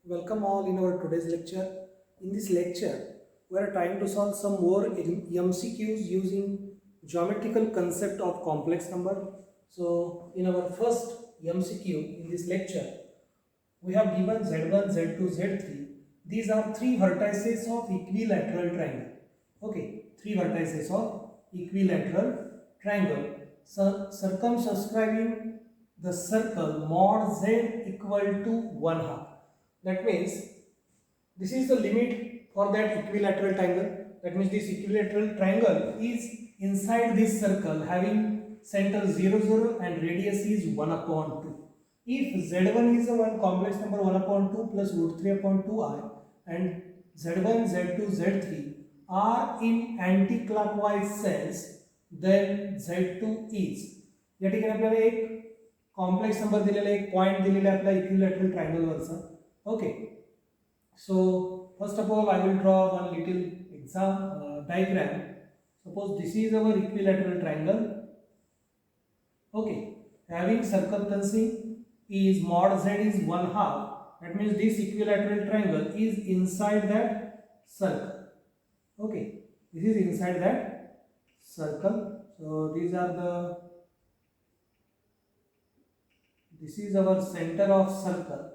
Welcome all in our today's lecture. In this lecture, we are trying to solve some more MCQs using geometrical concept of complex number. So, in our first MCQ in this lecture, we have given Z1, Z2, Z3. These are three vertices of equilateral triangle. Okay, three vertices of equilateral triangle. So, circumscribing the circle mod Z equal to 1/2. That means this is the limit for that equilateral triangle. That means this equilateral triangle is inside this circle having center 0, 0 and radius is 1 upon 2. If Z1 is a one complex number 1 upon 2 plus root 3 upon 2i and Z1, Z2, Z3 are in anti-clockwise sense, then Z2 is. या ठिकाणी आपल्याला एक complex number दिलेला एक point दिलेला आपल्या equilateral triangle वरचा. Okay, so first of all I will draw one little diagram. Suppose this is our equilateral triangle. Okay, having circumference is mod z is 1/2. That means this equilateral triangle is inside that circle. Okay, this is inside that circle. So this is our center of circle.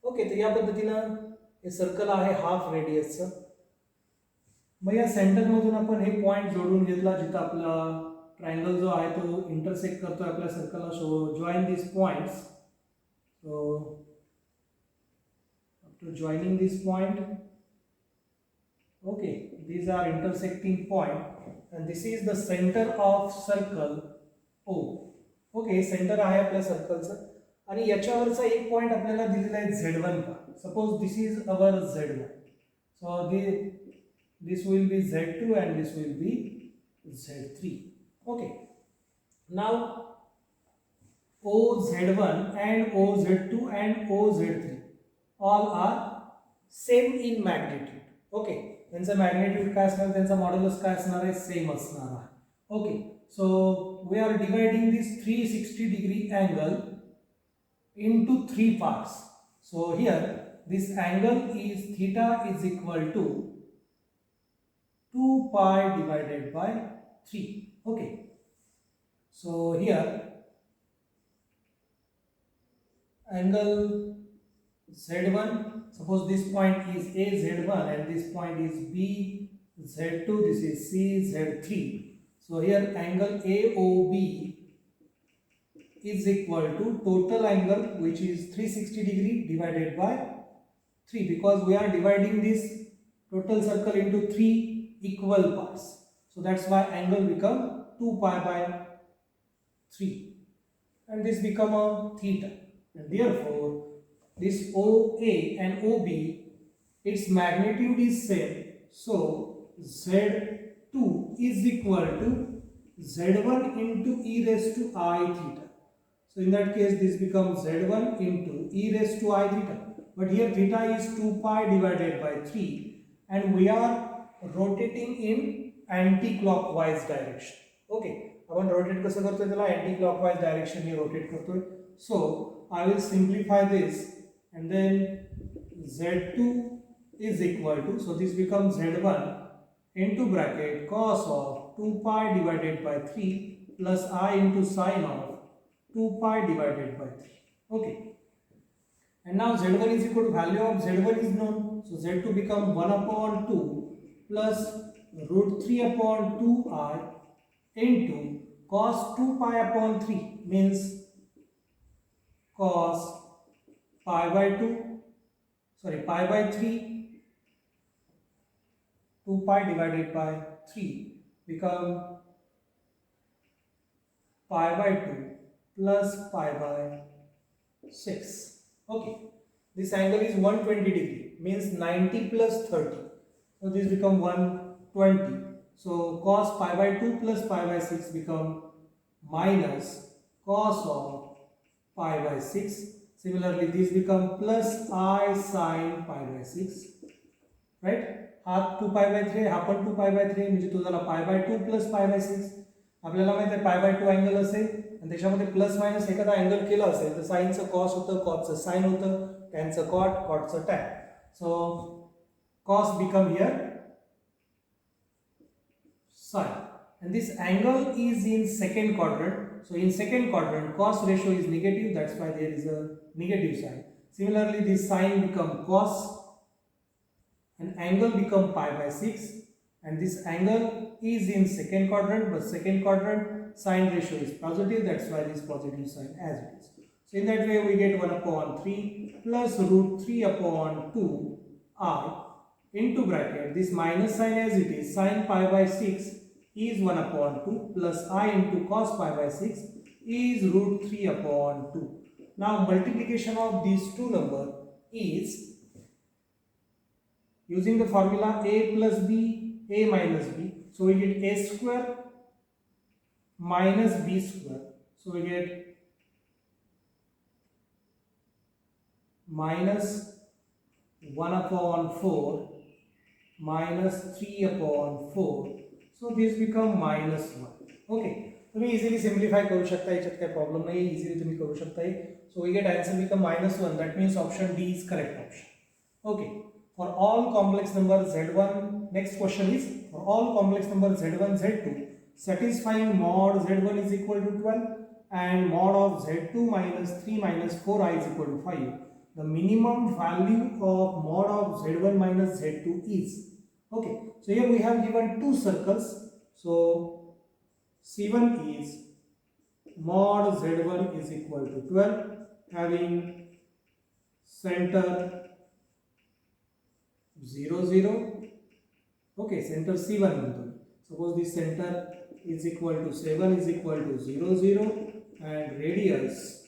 Okay, तर या पद्धतीनं हे circle आहे half रेडियसचं. मग या सेंटरमधून आपण हे point जोडून घेतला जिथं आपला ट्रायंगल जो आहे तो इंटरसेक्ट करतोय आपल्या सर्कलला. So join this points. So after joining this point, okay, these are intersecting point and this is the center of circle O. Okay, centre आहे आपल्या सर्कलचं आणि याच्यावरचा एक पॉइंट आपल्याला दिलेला आहे Z1 का. Suppose this is our Z1. So this will be Z2 and this will be Z3. Okay, now OZ1 and OZ2 and OZ3 all are same in magnitude. Okay, त्यांचा magnitude काय असणार, त्यांचा modulus काय असणार आहे, same असणार आहे. Okay, so we are dividing this 360 degree angle into three parts. So here this angle is theta is equal to 2 pi divided by 3. Okay, so here angle Z1, suppose this point is A Z1 and this point is B Z2, this is C Z3. So here angle AOB is equal to total angle which is 360 degree divided by 3, because we are dividing this total circle into three equal parts. So that's why angle become 2 pi by 3 and this become a theta, and therefore this OA and OB, its magnitude is same. So Z2 is equal to Z1 into e raised to I theta. So in that case this becomes Z1 into e raised to I theta, but here theta is 2 pi divided by 3 and we are rotating in anti-clockwise direction. Okay, आपण rotate कसं करतोय, त्याला anti-clockwise direction ने rotate करतोय. So I will simplify this and then Z2 is equal to, so this becomes Z1 into bracket cos of 2 pi divided by 3 plus I into sine of 2 pi divided by 3. Okay, and now Z1 is equal to value of Z1 is known, so Z2 become 1 upon 2 plus root 3 upon 2i into cos 2 pi upon 3 means cos pi by 2, sorry, pi by 3, 2 pi divided by 3 become pi by 2 plus pi by 6. Okay, this angle is 120 degree means 90 plus 30, so this become 120. So cos pi by 2 plus pi by 6 become minus cos of pi by 6. Similarly this become plus I sin pi by 6, right. हा 2 pi by 3, हा पण 2 pi by 3 म्हणजे तो झाला pi by 2 plus pi by 6. आपल्याला माहिती आहे pi by 2 angle असेल आणि त्याच्यामध्ये प्लस मायनस एखादा अँगल केला असेल तर साईनचं कॉस होतं, कॉसचं साईन होतं, टॅनचं कॉट, कॉटचं tan. So cos become here sin, and this angle is in second quadrant. So in second quadrant cos ratio is negative, that's why there is a negative sign. Similarly this sin become cos and angle become pi by 6, and this angle is in second quadrant, but second quadrant sin ratio is positive, that's why this positive sign as it is. So in that way we get 1 upon 3 plus root 3 upon 2 I into bracket this minus sign as it is, sin pi by 6 is 1 upon 2 plus I into cos pi by 6 is root 3 upon 2. Now multiplication of these two numbers is using the formula a plus b, a minus b. So we get a square minus b square. So we get minus 1 upon 4 minus 3 upon 4. So this become minus 1. Okay, तुम्ही easily simplify करू शकता, याच्यात काही problem नाही, easily तुम्ही करू शकता. So we get answer become minus 1. That means option D is correct option. Okay, for all complex numbers z1, next question is for all complex numbers z1 z2 satisfying mod z1 is equal to 12 and mod of z2 minus 3 minus 4i is equal to 5, the minimum value of mod of z1 minus z2 is. Okay, so here we have given two circles. So C1 is mod z1 is equal to 12 having center 0 0. Okay, center C1 म्हणतो. Suppose this center is equal to 7 is equal to 0 0 and radius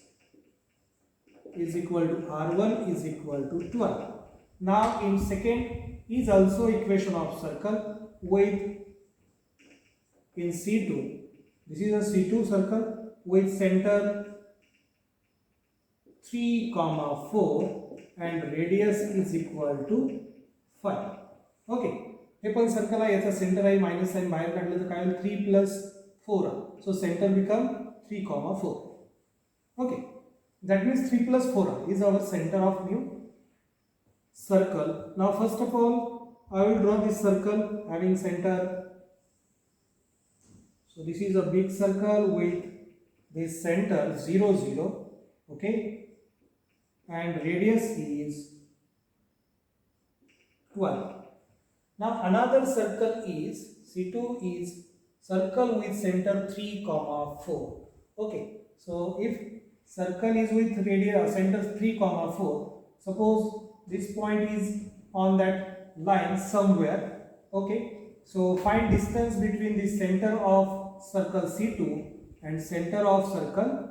is equal to r1 is equal to 12. Now in second is also equation of circle with in C2. This is a C2 circle with center 3, 4 and radius is equal to 5. Okay, हे पण circle आहे, याचा centre आहे, minus sign बाहेर काढलं तर काय होईल 3 plus 4. So center become 3, 4. Okay, that means 3 plus 4 is our center of new circle. Now first of all I will draw this circle having center. So this is a big circle with this center 0 0. Okay, and radius is 12. Now another circle is C2 is circle with center 3, 4. Okay, so if circle is with radius center 3, 4, suppose this point is on that line somewhere. Okay, so find distance between the center of circle C2 and center of circle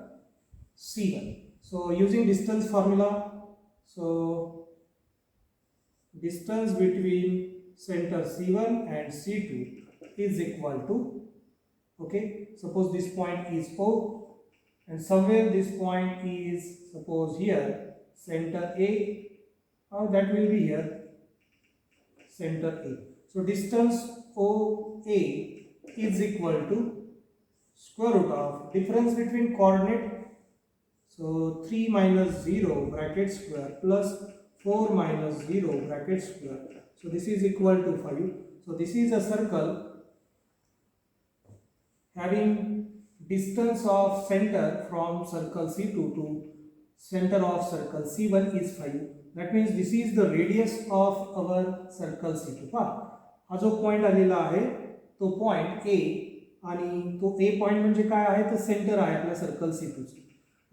C1. So using distance formula, so distance between center C1 and C2 is equal to, okay, suppose this point is O and somewhere this point is, suppose here center A, or that will be here center A. So distance OA is equal to square root of difference between coordinate, so 3 minus 0 bracket square plus 4 minus 0 bracket square. So this is equal to 5. So this is a circle having distance of center from circle C2 to center of circle C1 is 5. That means this is the radius of our circle C2. हा जो point आलेला आहे तो point A, आणि तो A point म्हणजे काय आहे तर सेंटर आहे आपल्या सर्कल C2 चे,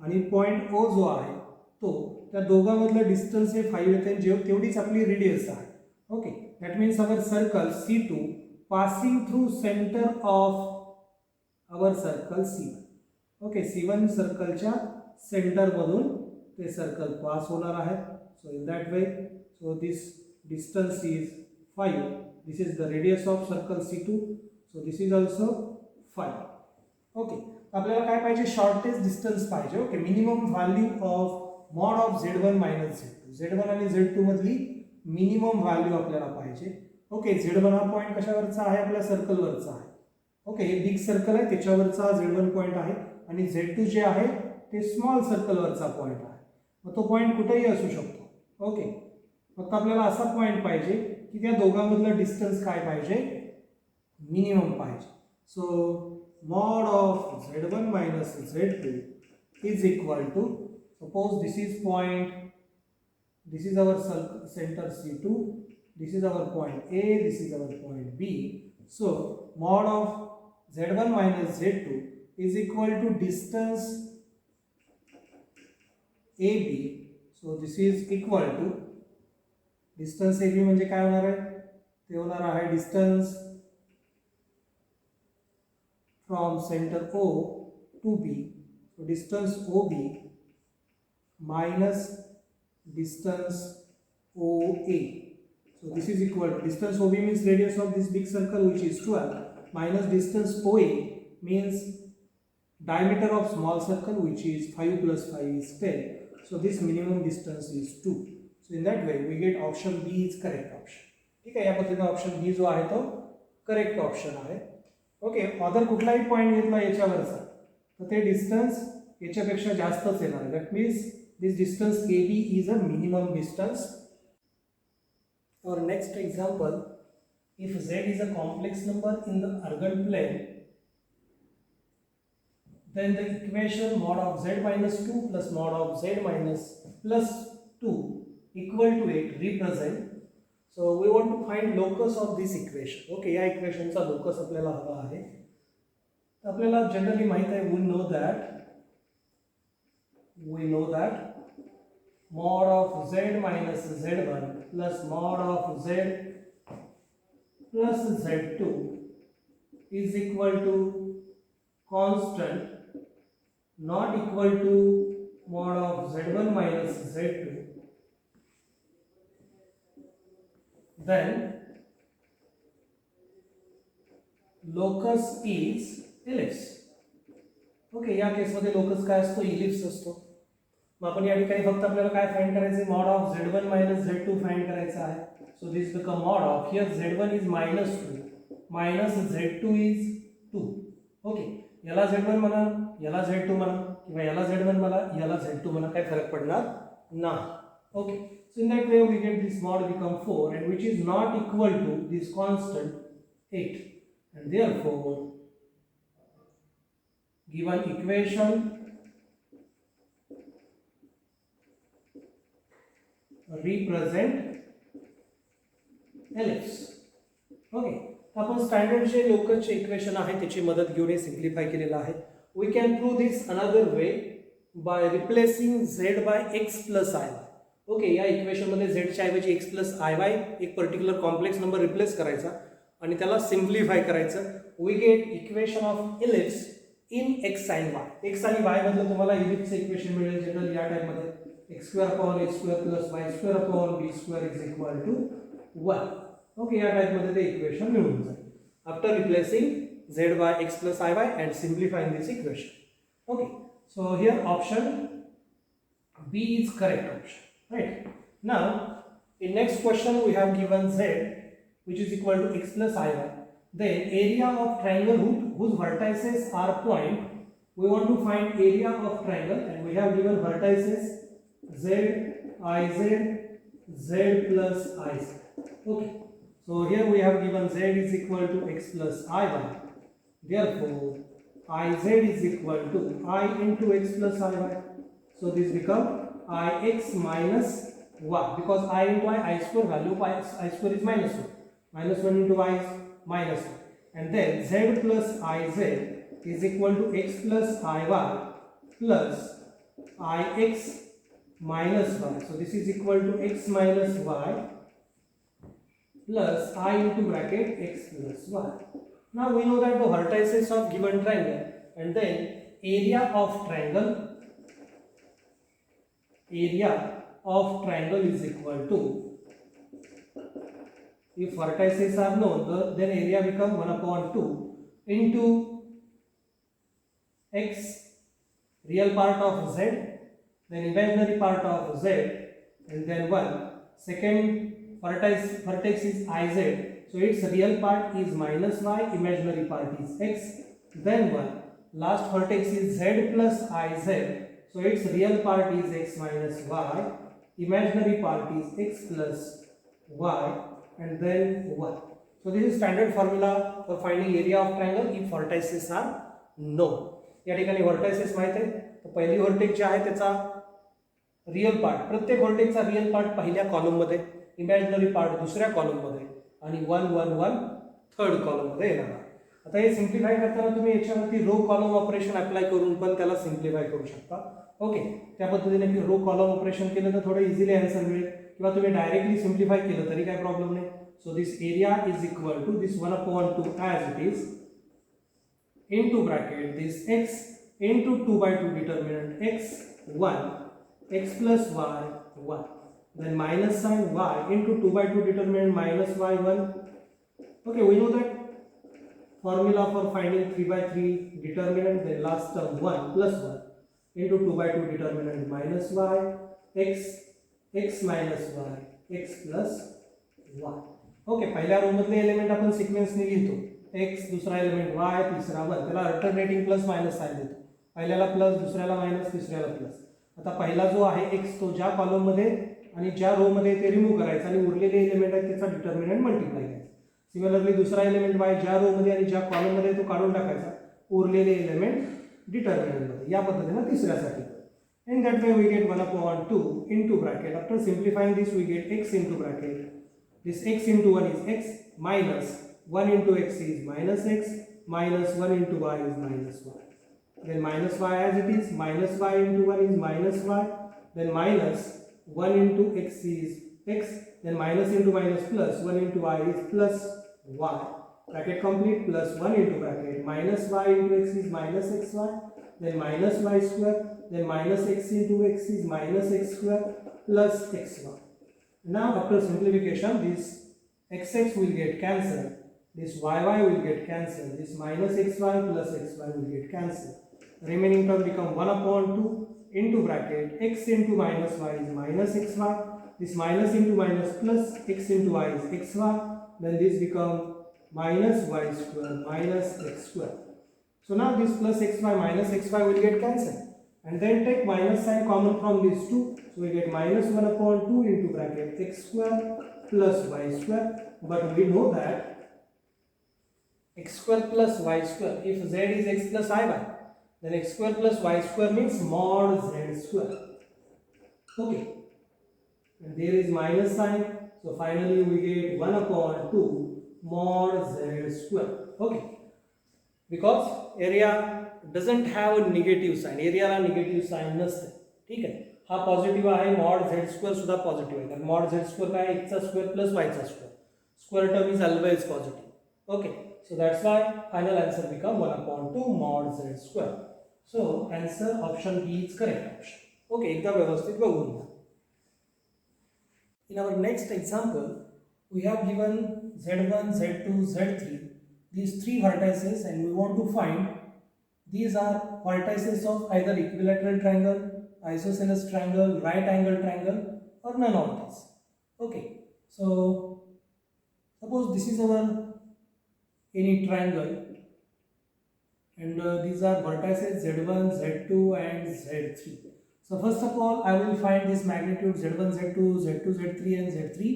आणि पॉइंट O जो आहे तो त्या दोघांमधलं डिस्टन्स हे 5 येते, तेवढीच आपली रेडियस आहे. Okay, that means our circle C2 passing through center of our circle C1. Okay, C1 सर्कलच्या सेंटर मधून ते सर्कल पास होणार आहे. So in that way, so this distance is 5. This is the radius of circle C2. So this is also 5. Okay, आपल्याला काय पाहिजे, shortest distance पाहिजे. Okay, minimum value of mod of Z1 minus Z2. Z1 आणि Z2 मधली minimum value आपल्याला पाहिजे. Okay, Z1 हा point कशावरचा आहे, आपल्या सर्कलवरचा आहे. ओके, हे बिग सर्कल आहे त्याच्यावरचा Z1 पॉइंट आहे आणि Z2 जे आहे ते स्मॉल सर्कलवरचा पॉईंट आहे. मग तो पॉईंट कुठेही असू शकतो. ओके, फक्त आपल्याला असा पॉईंट पाहिजे की त्या दोघांमधलं डिस्टन्स काय पाहिजे, मिनिमम पाहिजे. So mod of Z1 minus Z2 is equal to, suppose this is point, this is our center C2, this is our point A, this is our point B. So mod of Z1 minus Z2 is equal to distance AB. So this is equal to distance AB म्हणजे काय होणार आहे, ते होणार आहे distance from center O to B. So distance OB minus distance OA. So this is equal to, distance OB means radius of this big circle which is 12, minus distance OA means diameter of small circle which is 5 plus 5 is 10. So this minimum distance is 2. So in that way we get option B is correct option. ठीक आहे, या पद्धतीने option B जो आहे तो correct option आहे. Okay, other कुठलाही point घेतला याच्यावरचा तर ते डिस्टन्स याच्यापेक्षा जास्तच येणार आहे. That means this distance A B is a minimum distance. Our next example, if Z is a complex number in the Argand plane, then the equation mod of Z minus 2 plus mod of Z minus plus 2 equal to 8 represent. So we want to find locus of this equation. Okay, या इक्वेशनचा locus आपल्याला हवा आहे. तर आपल्याला generally माहित आहे, we know that mod of Z minus Z1 plus mod of Z plus Z2 is equal to constant not equal to mod of Z1 minus Z2. Then locus is ellipse. Okay, या केसमध्ये locus काय असतो, ellipse असतो. मग आपण या ठिकाणी फक्त आपल्याला काय फाइंड करायचे, mod of Z1 minus Z2 find करायचा आहे. So this become mod of, here Z1 is -2 minus Z2 is 2. Okay, याला Z1 म्हणा, याला Z2 म्हणा, किंवा याला Z1 म्हणा, याला Z2 म्हणा, काही फरक पडणार नाही. Okay, so in that way we get this mod become 4 and which is not equal to this constant 8, and therefore given equation represent ellipse. Okay, आपण स्टँडर्ड जे लोकसचे इक्वेशन आहे त्याची मदत घेऊन हे सिम्प्लिफाय केलेलं आहे. We can prove this another way by replacing z by x plus I. Okay, या इक्वेशनमध्ये z च्या ऐवजी x प्लस आय वाय एक पर्टिक्युलर कॉम्प्लेक्स नंबर रिप्लेस करायचा आणि त्याला सिम्प्लिफाय करायचं. We get equation of ellipse in x sine y. x आणि y मधलं तुम्हाला इलिप्सचं इक्वेशन मिळेल जनरल या टाइपमध्ये, x square upon h square plus y square upon b square is equal to 1. Okay, या टाइपमध्ये ते इक्वेशन मिळून जाईल after replacing z by x plus iy and simplifying this equation. Okay, so here option B is correct option, right? Now in next question we have given z which is equal to x plus iy. Then area of triangle whose vertices are point. We want to find area of triangle and we have given vertices z, iz, z plus iz. Okay, so here we have given z is equal to x plus iy. Therefore iz is equal to I into x plus iy. So this become ix minus 1, because I into I square value I square is minus 1. Minus 1 into I is minus 1. And then z plus iz is equal to x plus iy plus ix minus y. So this is equal to x minus y plus I into bracket x plus y. Now we know that the vertices of given triangle, and then area of triangle is equal to, if vertices are known, then area become 1 upon 2 into x, real part of z, then imaginary part of z, and then 1. Second vertex is iz, so its real part is minus y, imaginary part is x, then 1. last vertex is z plus iz, so its real part is x minus y, imaginary part is x plus y, and then 1. So this is standard formula for finding area of triangle if vertices are known. या ठिकाणी vertices माहित आहे, तर पहिली vertex जी आहे त्याचा real part, प्रत्येक व्हर्टेक्सचा real part पहिल्या कॉलम मध्ये, इमॅजिनरी पार्ट दुसऱ्या कॉलम मध्ये, आणि 1 1 1 थर्ड कॉलम मध्ये येणार. आता हे सिम्प्लिफाय करताना तुम्ही याच्यावरती रो कॉलम ऑपरेशन अप्लाय करून पण त्याला सिम्प्लिफाय करू शकता. ओके, त्या पद्धतीने की रो कॉलम ऑपरेशन केलं तर थोडं इझिली आन्सर मिळेल, किंवा तुम्ही डायरेक्टली सिम्प्लिफाय केलं तरी काही प्रॉब्लेम नाही. So this area is equal to this 1/2 as it is into bracket this x into 2/2 determinant x 1 x plus y 1, then minus sign y into 2/2 determinant minus y 1. Okay, we know that formula for finding 3/3 determinant, then last term 1 plus 1 into 2/2 determinant minus y x x minus y x plus y. Okay, पहिल्या रो मधले element आपण सिक्वेन्सने लिहितो, x, दुसरा element y, तिसरा 1, त्याला alternating plus minus sign देतो. पहिल्याला plus, दुसऱ्याला minus, तिसऱ्याला plus. आता पहिला जो आहे x तो ज्या कॉलम मध्ये आणि ज्या रो मध्ये ते रिमूव्ह करायचा आणि उरलेले एलिमेंट आहेत त्याचा डिटर्मिनंट मल्टिप्लाय करायचा. सिमिलरली दुसरा एलिमेंट y ज्या रो मध्ये आणि ज्या कॉलम मध्ये तो काढून टाकायचा, उरलेले एलिमेंट डिटर्मिनंट मध्ये. या पद्धतीने तिसऱ्यासाठी. In that way we get 1/2 into bracket. After simplifying this we get x into bracket. This x into 1 is x, minus 1 into x is minus x, minus 1 into y is minus y. Then minus y as it is, minus y into 1 is minus y, then minus 1 into x is x, then minus into minus plus 1 into y is plus y. Bracket complete, plus 1 into bracket, minus y into x is minus xy, then minus y square, then minus x into x is minus x square plus xy. Now after simplification this xx will get cancelled, this yy will get cancelled, this minus xy plus xy will get cancelled. Remaining term become 1/2 into bracket x into minus y is minus xy, this minus into minus plus x into y is xy, then this become minus y square minus x square. So now this plus xy minus xy will get cancelled, and then take minus sign common from these two, so we get minus 1/2 into bracket x square plus y square. But we know that x square plus y square, if z is x plus iy, then x square plus y square means mod z square. Okay, and there is minus sign, so finally we get 1/2 mod z square. Okay, because area doesn't have a negative sign, area La negative sign नसते. ठीक आहे, हा positive आहे, mod z square सुद्धा positive आहे, कारण mod z square काय, x चा स्क्वेअर प्लस y चा square, square term is always positive. Okay, so that's why final answer become 1/2 mod z square. So answer option B is correct option. Okay, एकदा व्यवस्थित बघून घ्या. In our next example, we have given z1, z2, z3, these three vertices, and we want to find these are vertices of either equilateral triangle, isosceles triangle, right angle triangle, or none of these. Okay, so suppose this is our any triangle, and these are vertices z1, z2, and z3. So first of all, I will find this magnitude z1, z2, z2, z3, and z3,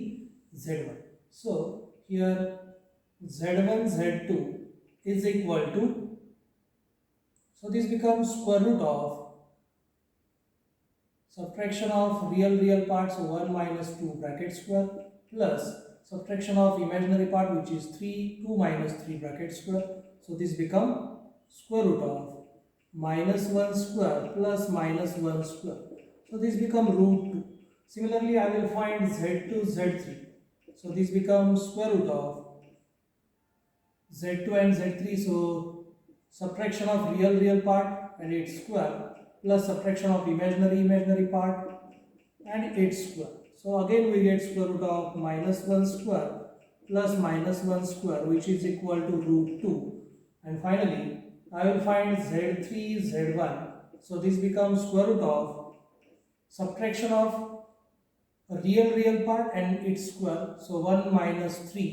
z1. So here z1, z2 is equal to, so this becomes square root of subtraction of real parts 1 minus 2 bracket square plus subtraction of imaginary part which is 2 minus 3 bracket square. So this become square root of minus 1 square plus minus 1 square. So this become root 2. Similarly, I will find z2, z3. So this becomes square root of z2 and z3. So subtraction of real part and its square plus subtraction of imaginary part and its square. So again we get square root of minus 1 square plus minus 1 square which is equal to root 2. And finally I will find z3, z1. So this becomes square root of subtraction of real part and its square. So 1 minus 3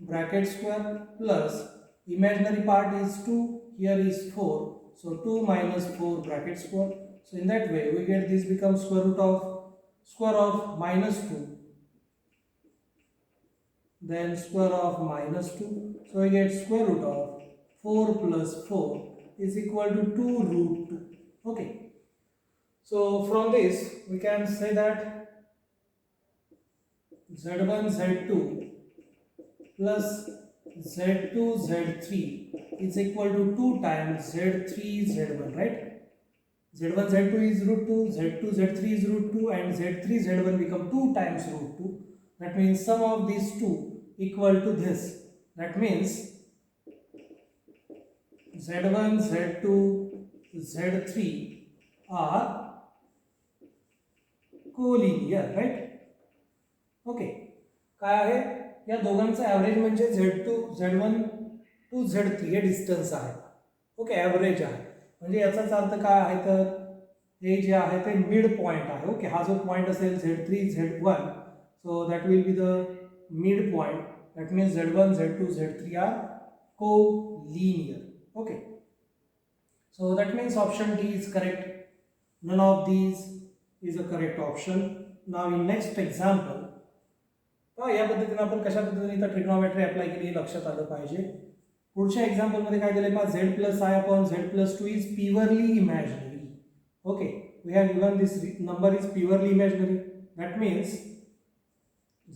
bracket square plus imaginary part is 2 here is 4. So 2 minus 4 bracket square. So in that way we get this becomes square of minus 2. Then square of minus 2. So we get square root of 4 plus 4 is equal to 2 root 2. Okay. So from this we can say that Z1 Z2 plus Z2 Z3 is equal to 2 times Z3 Z1, right? Z1 Z2 is root 2, Z2 Z3 is root 2, and Z3 Z1 become 2 times root 2. That means sum of these two equal to this. That means Z1 Z2 Z3 are collinear, right? Okay. काय आहे, या दोघांचा average म्हणजे Z2 Z1 to Z3 हे distance आहे. Okay, average आहे. म्हणजे याचाच अर्थ काय आहे तर हे जे आहे ते मिड पॉईंट आहे. ओके, हा जो पॉईंट असेल Z3 Z1, so that will be the mid point. That means Z1 Z2 Z3 are co-linear. Okay, so that means option D is correct. None of these is a correct option. Now in next example, या पद्धतीने आपण कशा पद्धतीने इथं trigonometry apply केली हे लक्षात आलं पाहिजे. पुढच्या एक्झाम्पल मध्ये काय दिले पहा, z plus I upon z plus 2 is purely imaginary. Okay, we have given this number is purely imaginary. That means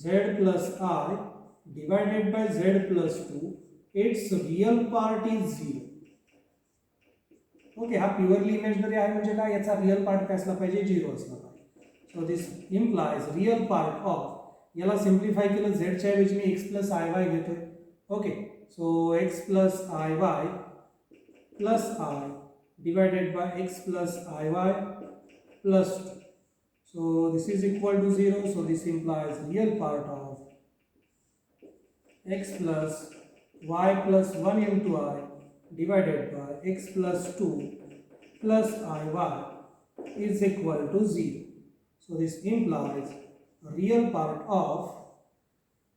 z plus I divided by z plus 2, it's real part is 0. Okay, हा purely imaginary आहे म्हणजे काय, याचा real part काय असला पाहिजे, 0 असला पाहिजे. सो this implies real part of, याला सिम्प्लिफाय केलं z च्या ऐवजी मी x प्लस आय वाय घेतोय. Okay, so x plus I Y plus I divided by x plus I Y plus 2. So this is equal to 0. So this implies real part of x plus y plus 1 into I divided by x plus 2 plus iy is equal to 0. So this implies real part of,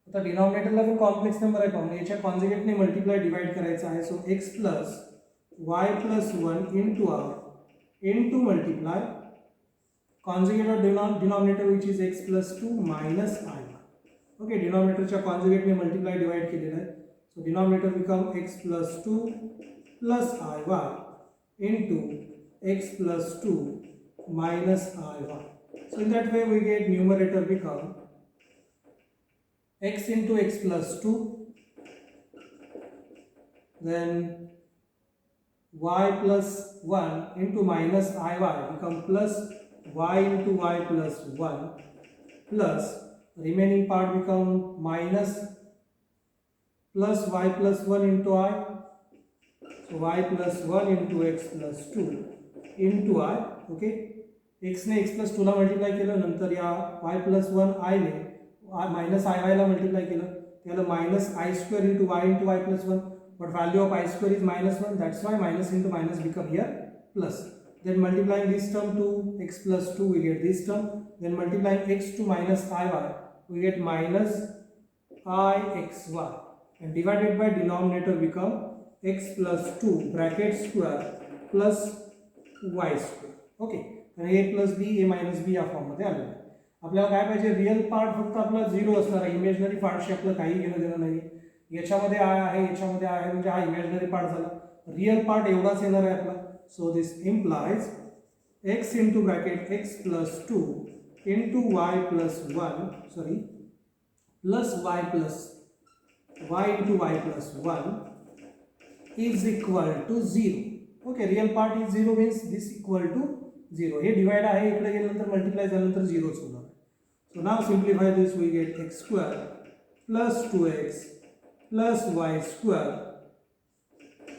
आता डिनॉमिनेटरला पण complex number आहे पाहून याच्या कॉन्जुगेटने multiply divide करायचा आहे. So x plus y plus 1 into R into multiply conjugate of denominator which is x plus 2 minus i. Okay, डिनॉमिनेटरच्या कॉन्जुगेटने multiply divide केलेला आहे. So denominator become x plus 2 plus iy into x plus 2 minus iy. So in that way we get numerator become x into x plus 2, then y plus 1 into minus iy become plus y into y plus 1 plus remaining part become minus plus y plus 1 into I. So y plus 1 into x plus 2 into I. Okay, x ने x plus 2 ला multiply केलं, नंतर या y plus 1 I ने minus I Y ला multiply केलं, त्याला minus I square into Y plus 1. But value of I square is minus 1, that's Y minus into minus become here plus. Then multiplying this term to x plus 2 we get this term. Then multiplying x to minus iy we get minus ixy. And divided by denominator become x plus 2 bracket square plus y square. Okay, तर a plus B a minus B या फॉर्ममध्ये आलेलं आहे. आपल्याला काय पाहिजे, real part फक्त आपला 0 असणार आहे, इमॅजिनरी पार्टशी आपलं काही घेणं देणं नाही. याच्यामध्ये आय आहे, याच्यामध्ये आय आहे, म्हणजे हा इमॅजिनरी पार्ट झाला. रिअल पार्ट एवढाच येणार आहे आपला. सो this implies x into bracket x plus 2 into Y plus 1 sorry plus y plus y into y plus 1 is equal to 0. Okay, real part is 0 means this equal to 0. हे divide आहे, इकडे गेल्यानंतर multiply झाल्यानंतर 0 च होणार. So now simplify this, we get x square plus 2x plus y square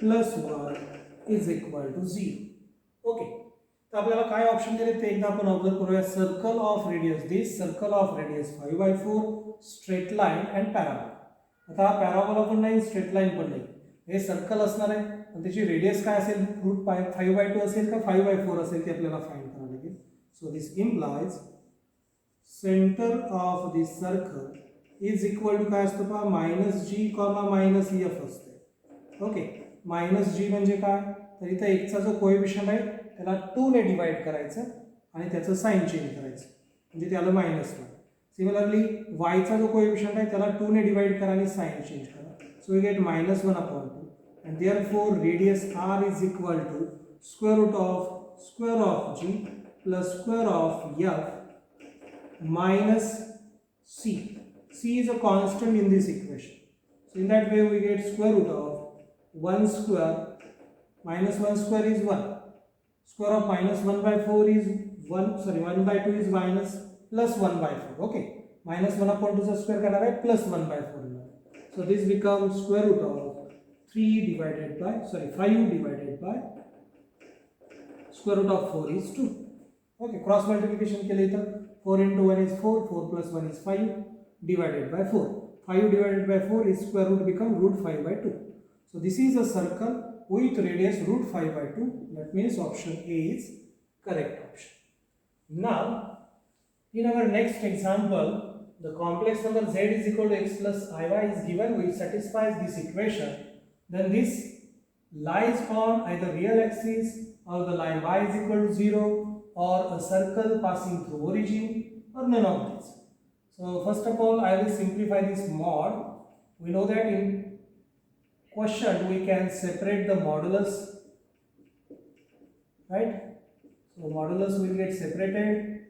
plus y is equal to 0. Okay, तर आपल्याला काय ऑप्शन दिले ते एकदा आपण ऑब्झर्व करूया. Circle of radius, this circle of radius 5/4, straight line and parabola. आता हा पॅराबोला पण नाही, स्ट्रेट लाईन पण नाही, हे सर्कल असणार आहे. आणि त्याची रेडियस काय असेल, रूट 5/2 असेल का 5/4 असेल ते आपल्याला फाइंड करावं लागेल. So this implies centre of this circle is equal to काय असतं पहा, minus G comma minus F असते. ओके, मायनस जी म्हणजे काय, तर इथं एकचा जो कोएफिशियंट आहे त्याला 2 ने डिवाइड करायचं आणि त्याचं साईन चेंज करायचं, म्हणजे त्याला मायनस 1. सिमिलरली वायचा जो कोएफिशियंट आहे त्याला 2 ने डिवाइड करा आणि साईन चेंज करा. So we get -1/2 and therefore radius r is equal to square root of g plus square of f minus c. C is a constant in this equation. So in that way we get square root of 1 square minus 1 square is 1. Square of minus 1 by 4 is 1 by 2 is minus plus 1 by 4. Okay. Minus 1/2 चा square करणार आहे plus 1 by 4. So this becomes square root of 5 divided by square root of 4 is 2. Okay, cross multiplication के लिए तो 4 into 1 is 4, 4 plus 1 is 5 divided by 4. 5 divided by 4 is square root become root 5 by 2. So this is a circle with radius root 5 by 2. That means option A is correct option. Now, in our next example, the complex number z is equal to x plus iy is given, which satisfies this equation. Then this lies on either real axis or the line y is equal to 0 or a circle passing through origin or none of these. So first of all I will simplify this mod. We know that in question we can separate the modulus, right? So modulus will get separated,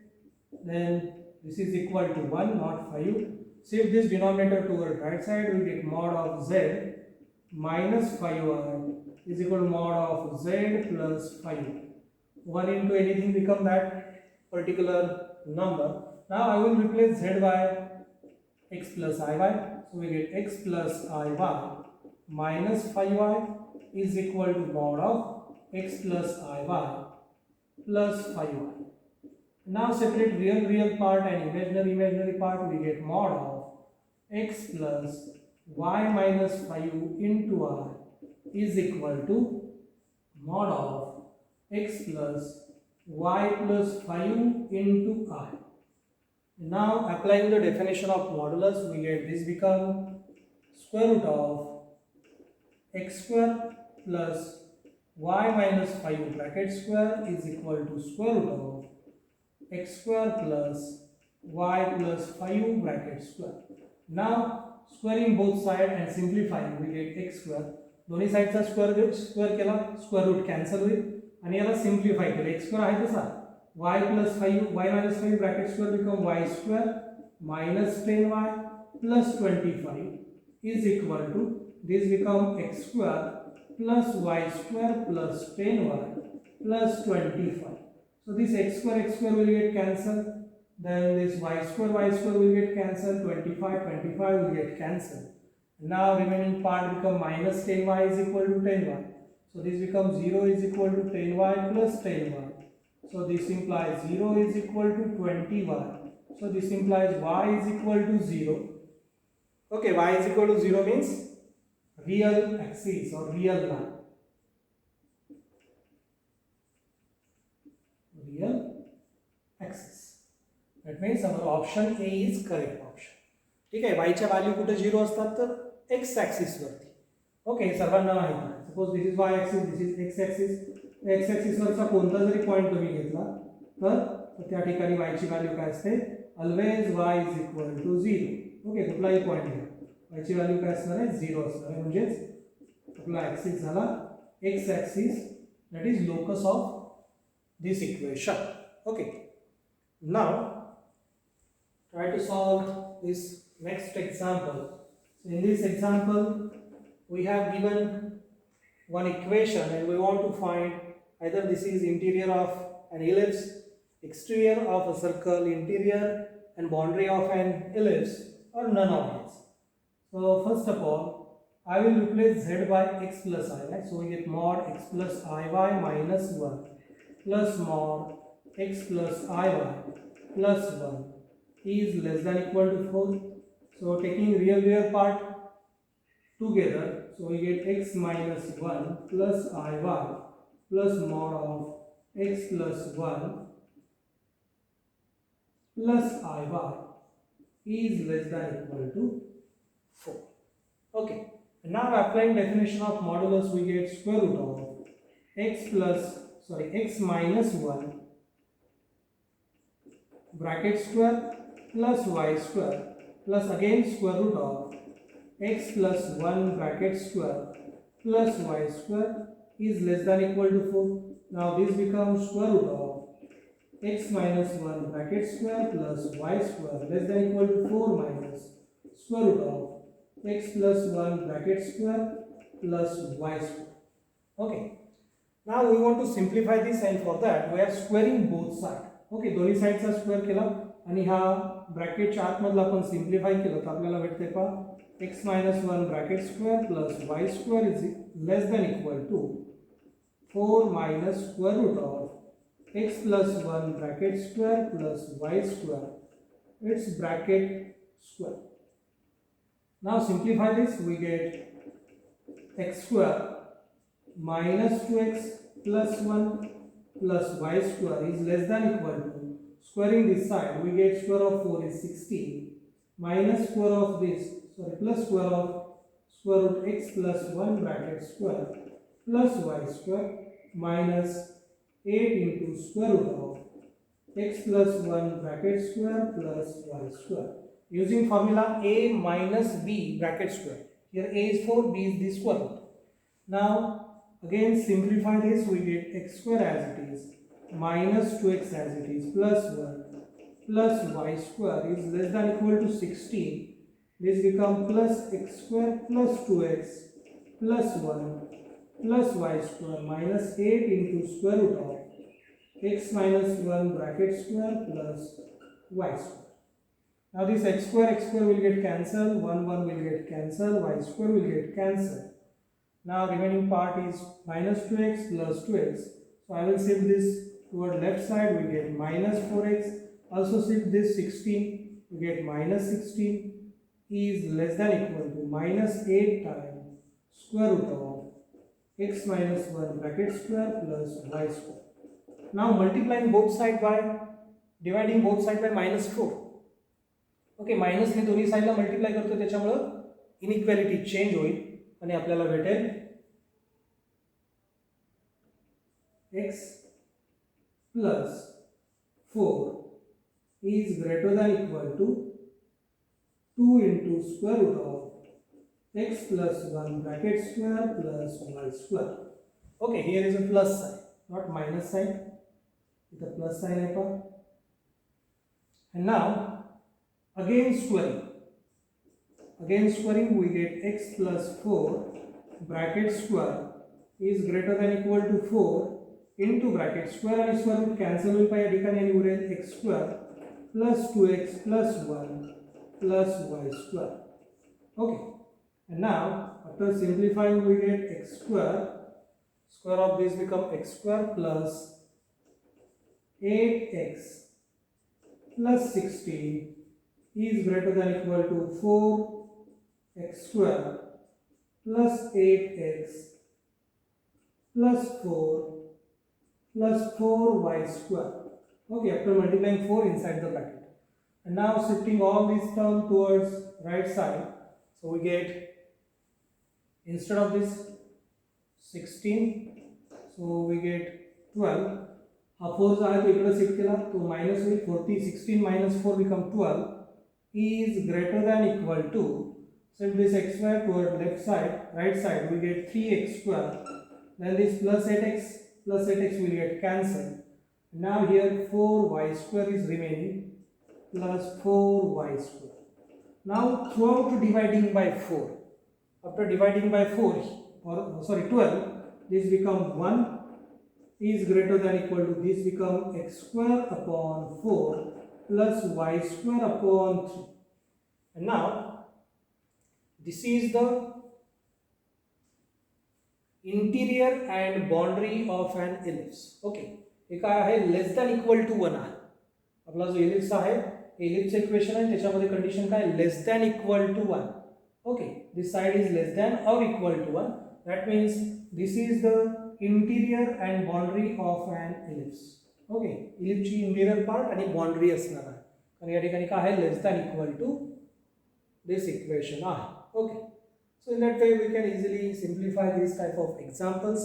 then this is equal to 1 not 5. Shift this denominator toward right side, we get mod of z minus 5y is equal to mod of z plus 5. 1 into anything become that particular number. Now I will replace z by x plus iy. So we get x plus iy minus 5y is equal to mod of x plus iy plus 5y. Now separate real part and imaginary part. We get mod of x plus y minus 5 into I is equal to mod of x plus y plus 5 into I. Now applying the definition of modulus, we get this become square root of x square plus y minus 5 bracket square is equal to square root of x square plus y plus 5 bracket square. Now squaring both sides and simplifying we get x square. दोन्ही साइडचा square केला, square root cancel होईल आणि याला simplify केलं. x square आहे तसा y plus 5 y minus 5 bracket square become y square minus 10y plus 25 is equal to this become x square plus y square plus 10y plus 25. So this x square will get cancelled. Then this y square will get cancelled. 25 will get cancelled. Now remaining part become minus 10y is equal to 10y. So this becomes 0 is equal to 10y plus 10y. So this implies 0 is equal to 20y. So this implies y is equal to 0. Okay, y is equal to 0 means real axis or real line. Real axis. That means our option A is correct option. ठीक आहे, y च्या value कुठे 0 असतात तर x axis वरती. Okay, सर्वांना माहिती आहे. Suppose this is y axis, this is x axis. x axis वरचा कोणता जरी पॉइंट तुम्ही घेतला तर त्या ठिकाणी y ची व्हॅल्यू काय असते, always y is equal to 0. Okay, कुठलाही पॉइंट घ्या, y ची व्हॅल्यू काय असणार आहे, 0 असणार आहे. म्हणजे आपला ॲक्सिस झाला x axis, that is locus of this equation. Okay, now try to solve this next example. So in this example we have given one equation and we want to find either this is interior of an ellipse, exterior of a circle, interior and boundary of an ellipse, or none of these. So first of all I will replace z by x plus iy. So we get mod x plus iy minus 1 plus mod x plus iy plus 1 is less than equal to 4. So taking real part together, so we get x minus 1 plus iy plus mod of x plus 1 plus iy is less than equal to 4. Okay, And now applying definition of modulus, we get square root of x minus 1 bracket square plus y square plus again square root of x plus 1 bracket square plus y square is less than equal to 4. Now this becomes square root of x minus 1 bracket square plus y square less than equal to 4 minus square root of x plus 1 bracket square plus y square. Okay. Now we want to simplify this, and for that we are squaring both sides. Okay, दोन्ही साइडचा square केला आणि हा ब्रॅकेटच्या आतमधला आपण simplify केलं तर आपल्याला भेटते पहा x minus 1 bracket square plus y square is less than equal to 4 minus square root of x plus 1 bracket square plus y square, its bracket square. Now simplify this, we get x square minus 2x plus 1 plus y square is less than equal to, squaring this side we get square of 4 is 16 minus square of this, plus square of square root x plus 1 bracket square plus y square minus 8 into square root of x plus 1 bracket square plus y square using formula a minus b bracket square. Here a is 4, b is the square root. Now again simplify this, we get x square as it is minus 2x as it is plus 1 plus y square is less than equal to 16. This become plus x square plus 2x plus 1 plus y square minus 8 into square root of x minus 1 bracket square plus y square. Now this x square will get cancelled, 1 will get cancelled, y square will get cancelled. Now remaining part is minus 2x plus 2x. So I will shift this toward left side, we get minus 4x. Also shift this 16, we get minus 16 is less than equal to minus 8 times square root of x minus 1 bracket square plus y square. Now multiplying both side by, dividing both side by minus 4. Okay, मायनसने दोन्ही साईडला multiply करतो त्याच्यामुळं inequality change होईल आणि आपल्याला भेटेल x plus 4 is greater than equal to 2 into square root of x plus 1 bracket square plus y square. Okay, here is a plus sign, not minus sign. It's a plus sign. And now again squaring, we get x plus 4 bracket square is greater than equal to 4 into bracket square and square root cancel will by and you get x square plus 2x plus 1 plus y square. Okay, and now after simplifying we get x square of this become x square plus 8x plus 16 is greater than equal to 4x square plus 8x plus 4 plus 4y square. Okay, after multiplying 4 inside the bracket. And now shifting all these terms towards right side. So we get, instead of this 16, so we get 12. हा 4 जो आहे तो इकडे shift केला तो minus होईल 16 minus 4 become 12 is greater than equal to, so this x square toward left side, right side we get 3x square, then this plus 8x will get cancelled. Now here 4y square is remaining plus 4y square. Now throughout dividing by 4, after dividing by 12, this become 1 is greater than equal to, this become x square upon 4 plus y square upon 3. And now this is the interior and boundary of an ellipse. Okay, हे काय आहे, less than equal to 1 आहे. आपला जो ellipse आहे ellipse equation आहे त्याच्यामध्ये condition काय, less than equal to 1. Okay, this side is less than or equal to 1. that means this is the interior and boundary of an ellipse. Okay, ellipse ची interior part आणि boundary असणार आहे कारण या ठिकाणी काय आहे, less than equal to this equation आहे. Okay, So in that way we can easily simplify these type of examples.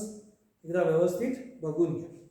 एकदा व्यवस्थित बघून घ्या.